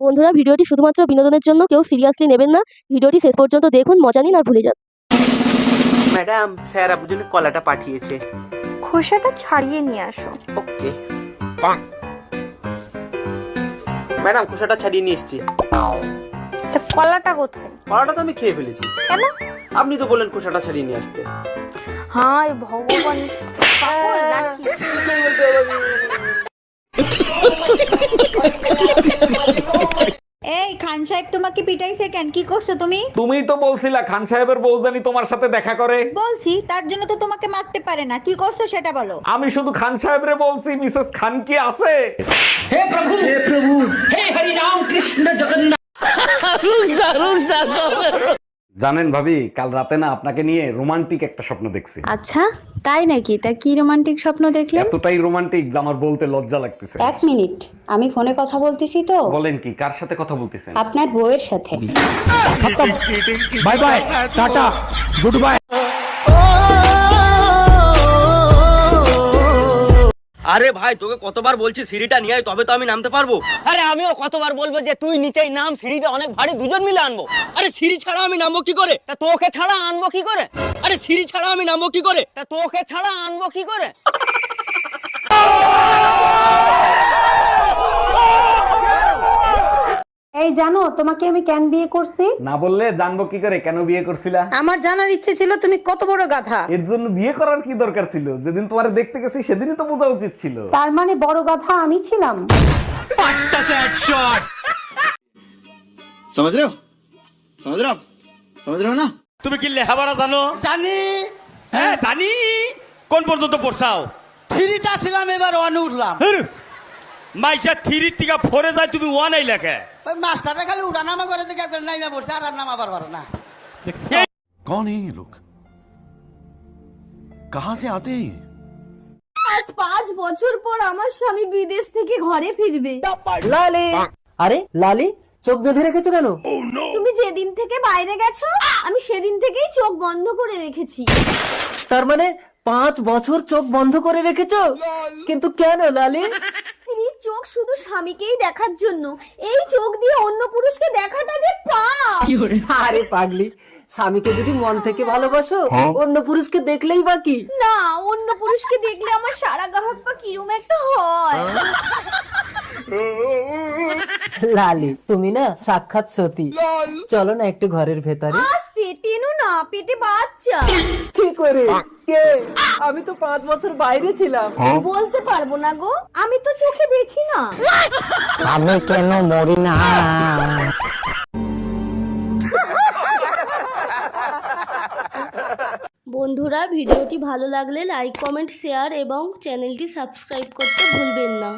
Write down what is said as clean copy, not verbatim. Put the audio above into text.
বন্ধুরা, ভিডিওটি শুধুমাত্র বিনোদনের জন্য, কেউ সিরিয়াসলি নেবেন না। ভিডিওটি শেষ পর্যন্ত দেখুন, মজা নিন আর ভুলে যান। ম্যাডাম, স্যার আপনার জন্য কলাটা পাঠিয়েছে। খোসাটা ছাড়িয়ে নিয়ে আসো। ওকে ম্যাডাম, খোসাটা ছাড়িয়ে নিয়ে এসেছি। তা কলাটা কোথায়? কলাটা তো আমি খেয়ে ফেলেছি। কেন? আপনি তো বললেন খোসাটা ছাড়িয়ে নিয়ে আসতে। হায় ভগবান, পাগল নাকি? এই খান সাহেব তোমাকে পিটাইছে কেন? কি করছো তুমি? তুমিই তো বলছিলা খান সাহেবের বউজানি তোমার সাথে দেখা করে। বলছি, তার জন্য তো তোমাকে মারতে পারে না। কি করছো সেটা বলো। আমি শুধু খান সাহেবরে বলছি, মিসেস খান কি আছে? জানেন ভাবি, কাল রাতে না আপনাকে নিয়ে রোমান্টিক একটা স্বপ্ন দেখছি। আচ্ছা তাই নাকি? তা কি রোমান্টিক স্বপ্ন দেখলেন? এতটাই রোমান্টিক যে আমার বলতে লজ্জা লাগতেছে। এক মিনিট, আমি ফোনে কথা বলতেছি তো। বলেন কি, কার সাথে কথা বলতেছেন? আপনার বউয়ের সাথে। Bye bye, tata, good bye. আরে ভাই, তোকে কতবার বলছি সিঁড়িটা নিয়ে আয়, তবে তো আমি নামতে পারবো। আরে আমিও কতবার বলবো যে তুই নিচেই নাম, সিঁড়িটা অনেক ভারী, দুজন মিলে আনবো। আরে সিঁড়ি ছাড়া আমি নামবো কি করে? তা তোকে ছাড়া আনবো কি করে? আরে সিঁড়ি ছাড়া আমি নামবো কি করে? তা তোকে ছাড়া আনবো কি করে? এই জানো তোমাকে আমি কেন বিয়ে করছি? না বললে জানবো কি করে কেন বিয়ে করছিলা? আমার জানার ইচ্ছে ছিল তুমি কত বড় গাধা। এর জন্য বিয়ে করার কি দরকার ছিল? যেদিন তোমারে দেখতে গেছি সেদিনই তো বোঝা উচিত ছিল। তার মানে বড় গাধা আমি ছিলাম। समझ रहे हो आप समझ रहे हो ना? তুমি কি লেখাপড়া জানো? জানি। হ্যাঁ জানি। কোন পর্যন্ত পড়ছাও? থ্রিটা ছিলাম, এবার ওয়ানে উঠলাম। মাইসা থ্রি থেকে ফোরে যায়, তুমি ওয়ান এই লেখে। ওই মাস্টারটা খালি উঠানামা করে দেখে নাইমা পড়ছে, আর নামাবার পারো না। कौन है ये लोग? कहाँ से आते हैं ये? আজ 5 বছর পর আমার স্বামী বিদেশ থেকে ঘরে ফিরবে। লালি। আরে লালি, চোখ বেঁধে রেখেছো কেন? তুমি যেদিন থেকে বাইরে গেছো আমি সেদিন থেকেই চোখ বন্ধ করে রেখেছি। তার মানে 5 বছর চোখ বন্ধ করে রেখেছো? কিন্তু কেন লালি? স্ত্রীর চোখ শুধু স্বামীকেই দেখার জন্য। এই চোখ দিয়ে অন্য পুরুষকে দেখাটা যে পাপ। আরে পাগলি, স্বামীকে যদি মন থেকে ভালোবাসো, অন্য পুরুষকে দেখলেই বাকি। না, অন্য পুরুষকে দেখলে আমার সারা গা হাত পা কিরম একটা হয়। লালি, তুমি না সাক্ষাৎ সতী। চলো না একটু ঘরের ভেতরে। আস্তে টেনো না, পেটে বাচ্চা। কি করে? কে? আমি তো 5 বছর বাইরে ছিলাম। বলতে পারবো না গো, আমি তো চোখে দেখি না। আমি কেন মরি না? বন্ধুরা, ভিডিওটি ভালো লাগলে লাইক, কমেন্ট, শেয়ার এবং চ্যানেলটি সাবস্ক্রাইব করতে ভুলবেন না।